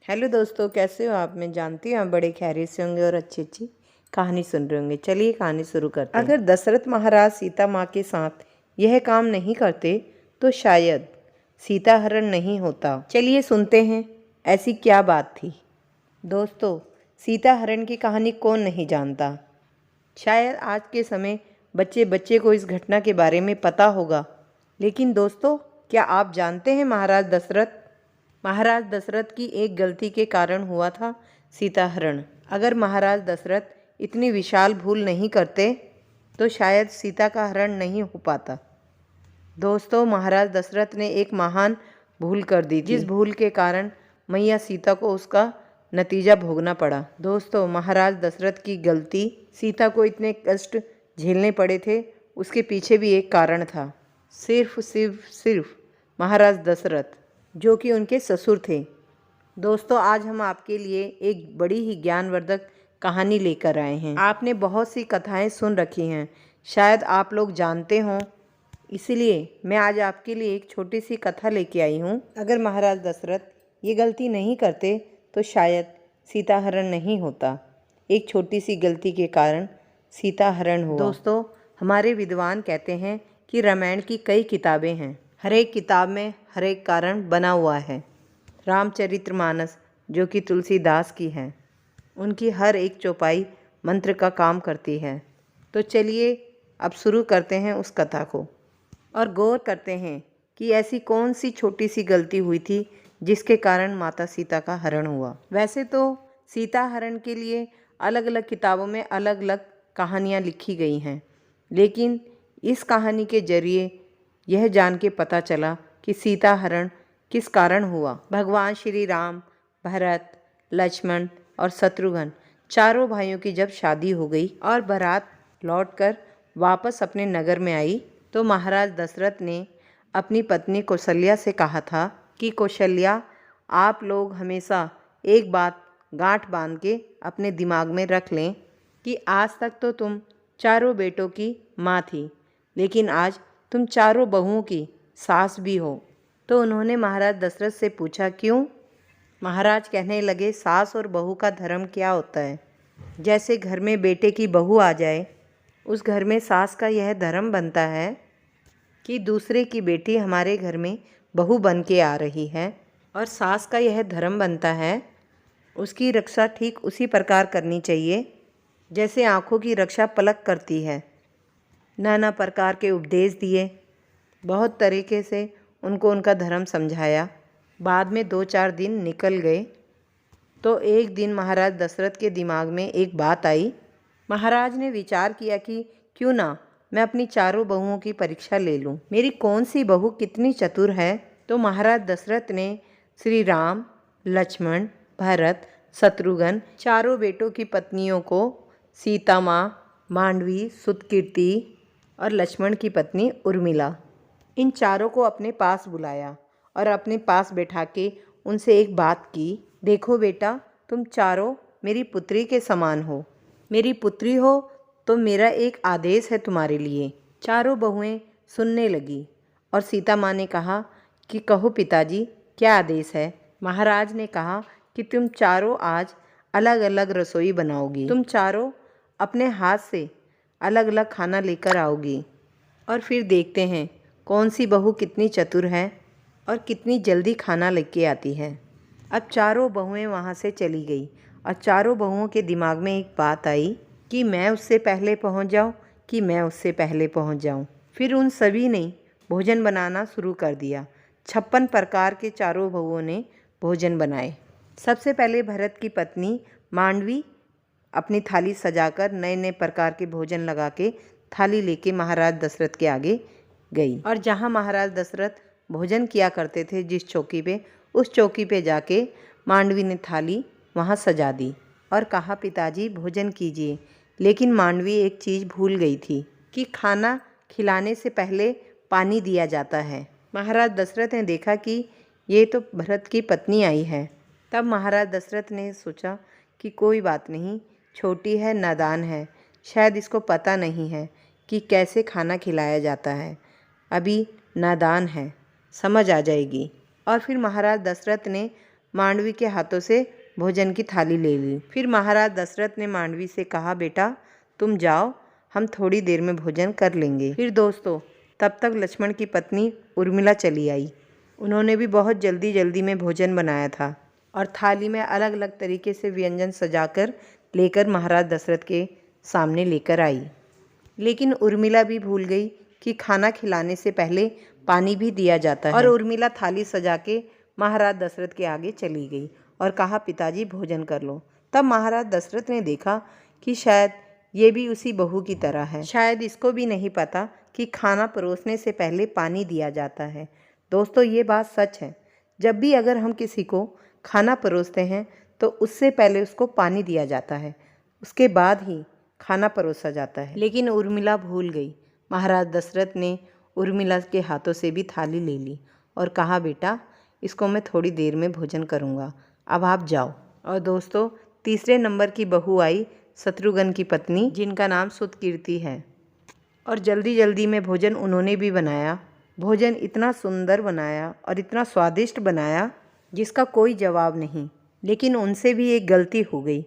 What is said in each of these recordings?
Hello दोस्तों, कैसे हो आप। मैं जानती हूँ आप बड़े खैरियत से होंगे और अच्छी अच्छी कहानी सुन रहे होंगे। चलिए कहानी शुरू करते हैं। अगर दशरथ महाराज सीता माँ के साथ यह काम नहीं करते तो शायद सीता हरण नहीं होता। चलिए सुनते हैं ऐसी क्या बात थी। दोस्तों, सीता हरण की कहानी कौन नहीं जानता। शायद आज के समय बच्चे बच्चे को इस घटना के बारे में पता होगा। लेकिन दोस्तों, क्या आप जानते हैं महाराज दशरथ की एक गलती के कारण हुआ था सीता हरण। अगर महाराज दशरथ इतनी विशाल भूल नहीं करते तो शायद सीता का हरण नहीं हो पाता। दोस्तों, महाराज दशरथ ने एक महान भूल कर दी थी, जिस भूल के कारण मैया सीता को उसका नतीजा भोगना पड़ा। दोस्तों, महाराज दशरथ की गलती, सीता को इतने कष्ट झेलने पड़े थे, उसके पीछे भी एक कारण था। सिर्फ महाराज दशरथ, जो कि उनके ससुर थे। दोस्तों, आज हम आपके लिए एक बड़ी ही ज्ञानवर्धक कहानी लेकर आए हैं। आपने बहुत सी कथाएं सुन रखी हैं, शायद आप लोग जानते हों, इसलिए मैं आज आपके लिए एक छोटी सी कथा लेके आई हूँ। अगर महाराज दशरथ ये गलती नहीं करते तो शायद सीता हरण नहीं होता। एक छोटी सी गलती के कारण सीता हरण हुआ। दोस्तों, हमारे विद्वान कहते हैं कि रामायण की कई किताबें हैं, हर एक किताब में हर एक कारण बना हुआ है। रामचरितमानस, जो कि तुलसीदास की है, उनकी हर एक चौपाई मंत्र का काम करती है। तो चलिए अब शुरू करते हैं उस कथा को और गौर करते हैं कि ऐसी कौन सी छोटी सी गलती हुई थी जिसके कारण माता सीता का हरण हुआ। वैसे तो सीता हरण के लिए अलग अलग किताबों में अलग अलग कहानियाँ लिखी गई हैं, लेकिन इस कहानी के जरिए यह जान के पता चला कि सीता हरण किस कारण हुआ। भगवान श्री राम, भरत, लक्ष्मण और शत्रुघ्न चारों भाइयों की जब शादी हो गई और बारात लौटकर वापस अपने नगर में आई तो महाराज दशरथ ने अपनी पत्नी कौशल्या से कहा था कि कौशल्या, आप लोग हमेशा एक बात गांठ बांध के अपने दिमाग में रख लें कि आज तक तो तुम चारों बेटों की माँ थी, लेकिन आज तुम चारों बहुओं की सास भी हो। तो उन्होंने महाराज दशरथ से पूछा, क्यों? महाराज कहने लगे, सास और बहू का धर्म क्या होता है। जैसे घर में बेटे की बहू आ जाए, उस घर में सास का यह धर्म बनता है कि दूसरे की बेटी हमारे घर में बहू बन के आ रही है, और सास का यह धर्म बनता है उसकी रक्षा ठीक उसी प्रकार करनी चाहिए जैसे आँखों की रक्षा पलक करती है। नाना प्रकार के उपदेश दिए, बहुत तरीके से उनको उनका धर्म समझाया। बाद में 2-4 दिन निकल गए तो एक दिन महाराज दशरथ के दिमाग में एक बात आई। महाराज ने विचार किया कि क्यों ना मैं अपनी चारों बहुओं की परीक्षा ले लूं, मेरी कौन सी बहू कितनी चतुर है। तो महाराज दशरथ ने श्री राम, लक्ष्मण, भरत, शत्रुघ्न चारों बेटों की पत्नियों को, सीता माँ, मांडवी, सुतकीर्ति और लक्ष्मण की पत्नी उर्मिला, इन चारों को अपने पास बुलाया और अपने पास बैठा के उनसे एक बात की, देखो बेटा, तुम चारों मेरी पुत्री के समान हो। मेरी पुत्री हो तो मेरा एक आदेश है तुम्हारे लिए। चारों बहुएं सुनने लगी और सीता माँ ने कहा कि कहो पिताजी, क्या आदेश है। महाराज ने कहा कि तुम चारों आज अलग अलग रसोई बनाओगी। तुम चारों अपने हाथ से अलग अलग खाना लेकर आओगी और फिर देखते हैं कौन सी बहू कितनी चतुर है और कितनी जल्दी खाना लेके आती है। अब चारों बहुएं वहाँ से चली गई और चारों बहुओं के दिमाग में एक बात आई कि मैं उससे पहले पहुँच जाऊँ कि मैं उससे पहले पहुँच जाऊँ। फिर उन सभी ने भोजन बनाना शुरू कर दिया। 56 प्रकार के चारों बहुओं ने भोजन बनाए। सबसे पहले भरत की पत्नी मांडवी अपनी थाली सजाकर नए नए प्रकार के भोजन लगा के थाली लेके महाराज दशरथ के आगे गई और जहाँ महाराज दशरथ भोजन किया करते थे जिस चौकी पे, उस चौकी पे जाके मांडवी ने थाली वहाँ सजा दी और कहा, पिताजी भोजन कीजिए। लेकिन मांडवी एक चीज़ भूल गई थी कि खाना खिलाने से पहले पानी दिया जाता है। महाराज दशरथ ने देखा कि ये तो भरत की पत्नी आई है। तब महाराज दशरथ ने सोचा कि कोई बात नहीं, छोटी है, नादान है, शायद इसको पता नहीं है कि कैसे खाना खिलाया जाता है, अभी नादान है, समझ आ जाएगी। और फिर महाराज दशरथ ने मांडवी के हाथों से भोजन की थाली ले ली। फिर महाराज दशरथ ने मांडवी से कहा, बेटा तुम जाओ, हम थोड़ी देर में भोजन कर लेंगे। फिर दोस्तों तब तक लक्ष्मण की पत्नी उर्मिला चली आई। उन्होंने भी बहुत जल्दी जल्दी में भोजन बनाया था और थाली में अलग अलग तरीके से व्यंजन सजाकर लेकर महाराज दशरथ के सामने लेकर आई। लेकिन उर्मिला भी भूल गई कि खाना खिलाने से पहले पानी भी दिया जाता है। और उर्मिला थाली सजा के महाराज दशरथ के आगे चली गई और कहा, पिताजी भोजन कर लो। तब महाराज दशरथ ने देखा कि शायद ये भी उसी बहू की तरह है। शायद इसको भी नहीं पता कि खाना परोसने से पहले पानी दिया जाता है। दोस्तों ये बात सच है। जब भी अगर हम किसी को खाना परोसते हैं तो उससे पहले उसको पानी दिया जाता है, उसके बाद ही खाना परोसा जाता है। लेकिन उर्मिला भूल गई। महाराज दशरथ ने उर्मिला के हाथों से भी थाली ले ली और कहा, बेटा इसको मैं थोड़ी देर में भोजन करूँगा, अब आप जाओ। और दोस्तों तीसरे नंबर की बहू आई शत्रुघ्न की पत्नी, जिनका नाम सुतकीर्ति है। और जल्दी जल्दी में भोजन उन्होंने भी बनाया। भोजन इतना सुंदर बनाया और इतना स्वादिष्ट बनाया जिसका कोई जवाब नहीं। लेकिन उनसे भी एक गलती हो गई।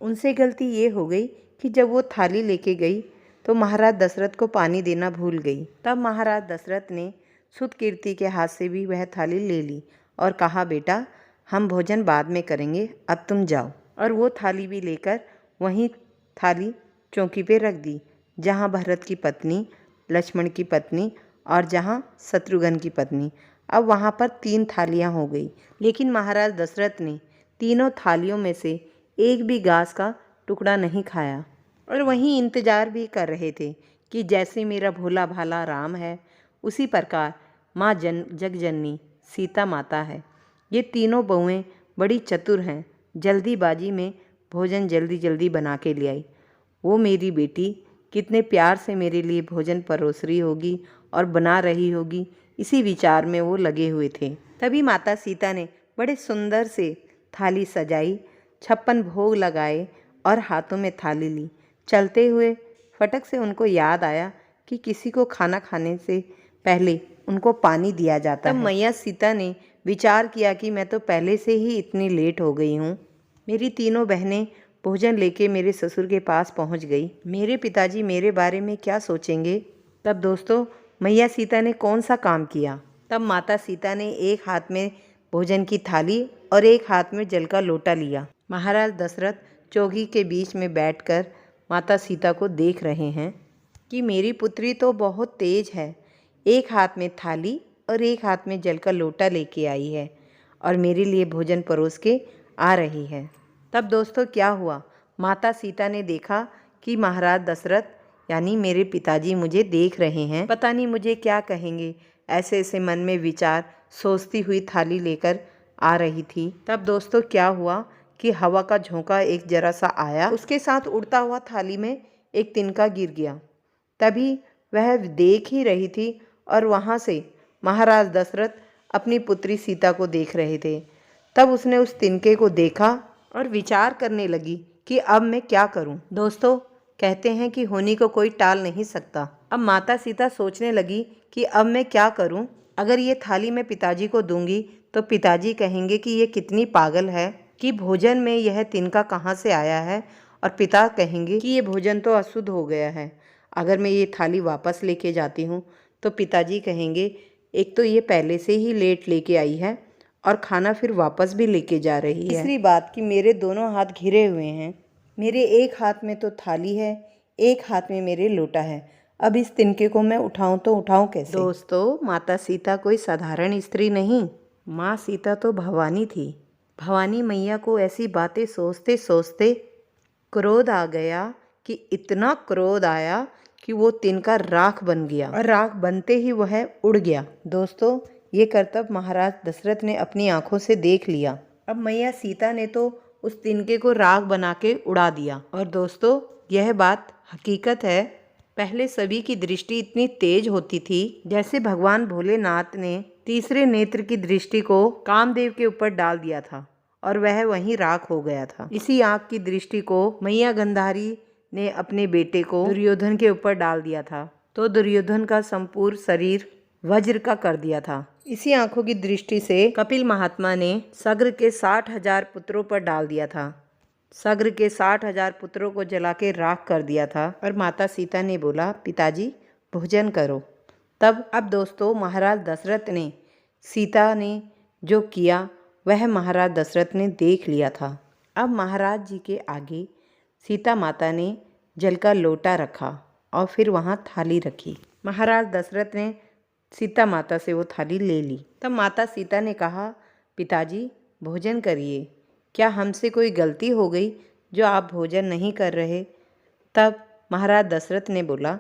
उनसे गलती ये हो गई कि जब वो थाली लेके गई तो महाराज दशरथ को पानी देना भूल गई। तब महाराज दशरथ ने सुतकीर्ति के हाथ से भी वह थाली ले ली और कहा, बेटा हम भोजन बाद में करेंगे, अब तुम जाओ। और वो थाली भी लेकर वहीं थाली चौकी पे रख दी, जहाँ भरत की पत्नी, लक्ष्मण की पत्नी और जहाँ शत्रुघ्न की पत्नी। अब वहाँ पर 3 थालियाँ हो गई। लेकिन महाराज दशरथ ने तीनों थालियों में से एक भी घास का टुकड़ा नहीं खाया और वहीं इंतजार भी कर रहे थे कि जैसे मेरा भोला भाला राम है उसी प्रकार माँ जगजननी सीता माता है। ये तीनों बहुएं बड़ी चतुर हैं। जल्दीबाजी में भोजन जल्दी जल्दी बना के ले आई। वो मेरी बेटी कितने प्यार से मेरे लिए भोजन परोस रही होगी और बना रही होगी, इसी विचार में वो लगे हुए थे। तभी माता सीता ने बड़े सुंदर से थाली सजाई, 56 भोग लगाए और हाथों में थाली ली। चलते हुए फटक से उनको याद आया कि किसी को खाना खाने से पहले उनको पानी दिया जाता है। तब मैया सीता ने विचार किया कि मैं तो पहले से ही इतनी लेट हो गई हूँ। मेरी तीनों बहनें भोजन लेके मेरे ससुर के पास पहुँच गई। मेरे पिताजी मेरे बारे में क्या सोचेंगे। तब दोस्तों मैया सीता ने कौन सा काम किया। तब माता सीता ने एक हाथ में भोजन की थाली और एक हाथ में जल का लोटा लिया। महाराज दशरथ चौकी के बीच में बैठकर माता सीता को देख रहे हैं कि मेरी पुत्री तो बहुत तेज है, एक हाथ में थाली और एक हाथ में जल का लोटा लेके आई है और मेरे लिए भोजन परोस के आ रही है। तब दोस्तों क्या हुआ, माता सीता ने देखा कि महाराज दशरथ यानी मेरे पिताजी मुझे देख रहे हैं, पता नहीं मुझे क्या कहेंगे। ऐसे ऐसे मन में विचार सोचती हुई थाली लेकर आ रही थी। तब दोस्तों क्या हुआ कि हवा का झोंका एक जरा सा आया, उसके साथ उड़ता हुआ थाली में एक तिनका गिर गया। तभी वह देख ही रही थी और वहाँ से महाराज दशरथ अपनी पुत्री सीता को देख रहे थे। तब उसने उस तिनके को देखा और विचार करने लगी कि अब मैं क्या करूं। दोस्तों कहते हैं कि होनी को कोई टाल नहीं सकता। अब माता सीता सोचने लगी कि अब मैं क्या करूं। अगर ये थाली मैं पिताजी को दूंगी तो पिताजी कहेंगे कि ये कितनी पागल है कि भोजन में यह तिनका कहाँ से आया है, और पिता कहेंगे कि ये भोजन तो अशुद्ध हो गया है। अगर मैं ये थाली वापस लेके जाती हूँ तो पिताजी कहेंगे एक तो ये पहले से ही लेट लेके आई है और खाना फिर वापस भी लेके जा रही है। तीसरी बात कि मेरे दोनों हाथ घिरे हुए हैं, मेरे एक हाथ में तो थाली है, एक हाथ में मेरे लोटा है। अब इस तिनके को मैं उठाऊं तो उठाऊं कैसे। दोस्तों माता सीता कोई साधारण स्त्री नहीं, माँ सीता तो भवानी थी। भवानी मैया को ऐसी बातें सोचते सोचते क्रोध आ गया कि इतना क्रोध आया कि वो तिनका राख बन गया और राख बनते ही वह उड़ गया। दोस्तों ये करतब महाराज दशरथ ने अपनी आंखों से देख लिया। अब मैया सीता ने तो उस तिनके को राख बना के उड़ा दिया। और दोस्तों यह बात हकीकत है। पहले सभी की दृष्टि इतनी तेज होती थी जैसे भगवान भोलेनाथ ने तीसरे नेत्र की दृष्टि को कामदेव के ऊपर डाल दिया था और वह वहीं राख हो गया था। इसी आँख की दृष्टि को मैया गंधारी ने अपने बेटे को दुर्योधन के ऊपर डाल दिया था तो दुर्योधन का संपूर्ण शरीर वज्र का कर दिया था। इसी आंखों की दृष्टि से कपिल महात्मा ने सग्र के 60,000 पुत्रों पर डाल दिया था। सग्र के 60,000 पुत्रों को जला के राख कर दिया था। और माता सीता ने बोला, पिताजी भोजन करो। अब दोस्तों महाराज दशरथ ने सीता ने जो किया वह महाराज दशरथ ने देख लिया था। अब महाराज जी के आगे सीता माता ने जल का लोटा रखा और फिर वहाँ थाली रखी। महाराज दशरथ ने सीता माता से वो थाली ले ली। तब माता सीता ने कहा, पिताजी भोजन करिए, क्या हमसे कोई गलती हो गई जो आप भोजन नहीं कर रहे? तब महाराज दशरथ ने बोला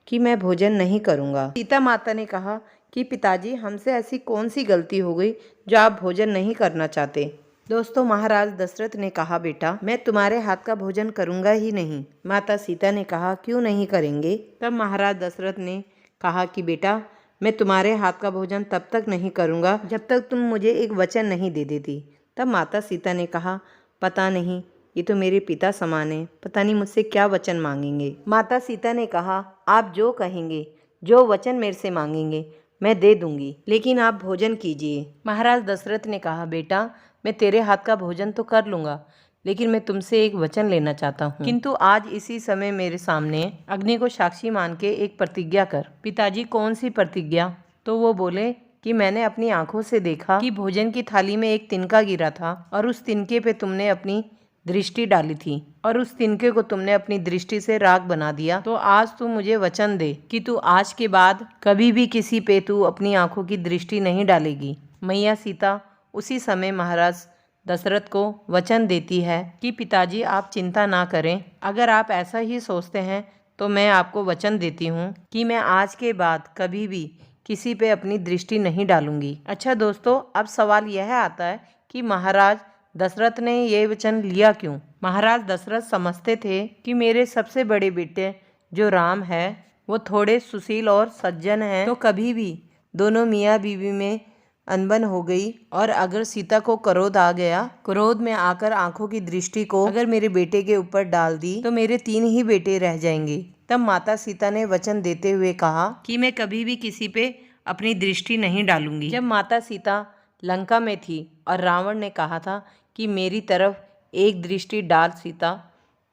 कि मैं भोजन नहीं करूँगा। सीता माता ने कहा कि पिताजी हमसे ऐसी कौन सी गलती हो गई जो आप भोजन नहीं करना चाहते? दोस्तों महाराज दशरथ ने कहा, बेटा मैं तुम्हारे हाथ का भोजन करूँगा ही नहीं। माता सीता ने कहा, क्यों नहीं करेंगे? तब महाराज दशरथ ने कहा कि बेटा मैं तुम्हारे हाथ का भोजन तब तक नहीं करूँगा जब तक तुम मुझे एक वचन नहीं दे देती। तब माता सीता ने कहा, पता नहीं, ये तो मेरे पिता समान है, पता नहीं मुझसे क्या वचन मांगेंगे। माता सीता ने कहा, आप जो कहेंगे, जो वचन मेरे से मांगेंगे मैं दे दूंगी, लेकिन आप भोजन कीजिए। महाराज दशरथ ने कहा, बेटा मैं तेरे हाथ का भोजन तो कर लूँगा, लेकिन मैं तुमसे एक वचन लेना चाहता हूँ। किंतु आज इसी समय मेरे सामने अग्नि को साक्षी मान के एक प्रतिज्ञा कर। पिताजी कौन सी प्रतिज्ञा? तो वो बोले कि मैंने अपनी आंखों से देखा कि भोजन की थाली में एक तिनका गिरा था और उस तिनके पे तुमने अपनी दृष्टि डाली थी और उस तिनके को तुमने अपनी दृष्टि से राख बना दिया। तो आज तू मुझे वचन दे कि तू आज के बाद कभी भी किसी पे तू अपनी आंखों की दृष्टि नहीं डालेगी। मैया सीता उसी समय महाराज दशरथ को वचन देती है कि पिताजी आप चिंता ना करें, अगर आप ऐसा ही सोचते हैं तो मैं आपको वचन देती हूँ कि मैं आज के बाद कभी भी किसी पे अपनी दृष्टि नहीं डालूंगी। अच्छा दोस्तों, अब सवाल यह आता है कि महाराज दशरथ ने ये वचन लिया क्यों? महाराज दशरथ समझते थे कि मेरे सबसे बड़े बेटे जो राम है वो थोड़े सुशील और सज्जन हैं, तो कभी भी दोनों मियाँ बीवी में अनबन हो गई और अगर सीता को क्रोध आ गया, क्रोध में आकर आंखों की दृष्टि को अगर मेरे बेटे के ऊपर डाल दी तो मेरे 3 ही बेटे रह जाएंगे। तब माता सीता ने वचन देते हुए कहा कि मैं कभी भी किसी पे अपनी दृष्टि नहीं डालूंगी। जब माता सीता लंका में थी और रावण ने कहा था कि मेरी तरफ एक दृष्टि डाल सीता,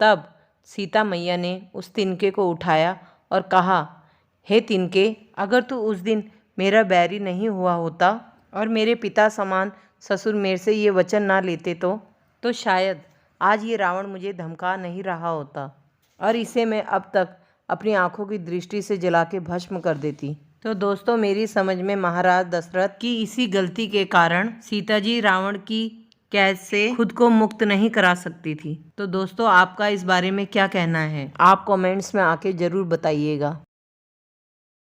तब सीता मैया ने उस तिनके को उठाया और कहा, हे तिनके, अगर तू उस दिन मेरा बैरी नहीं हुआ होता और मेरे पिता समान ससुर मेरे से ये वचन ना लेते तो शायद आज ये रावण मुझे धमका नहीं रहा होता और इसे मैं अब तक अपनी आंखों की दृष्टि से जला के भस्म कर देती। तो दोस्तों मेरी समझ में महाराज दशरथ की इसी गलती के कारण सीता जी रावण की कैद से खुद को मुक्त नहीं करा सकती थी। तो दोस्तों आपका इस बारे में क्या कहना है? आप कमेंट्स में आके जरूर बताइएगा।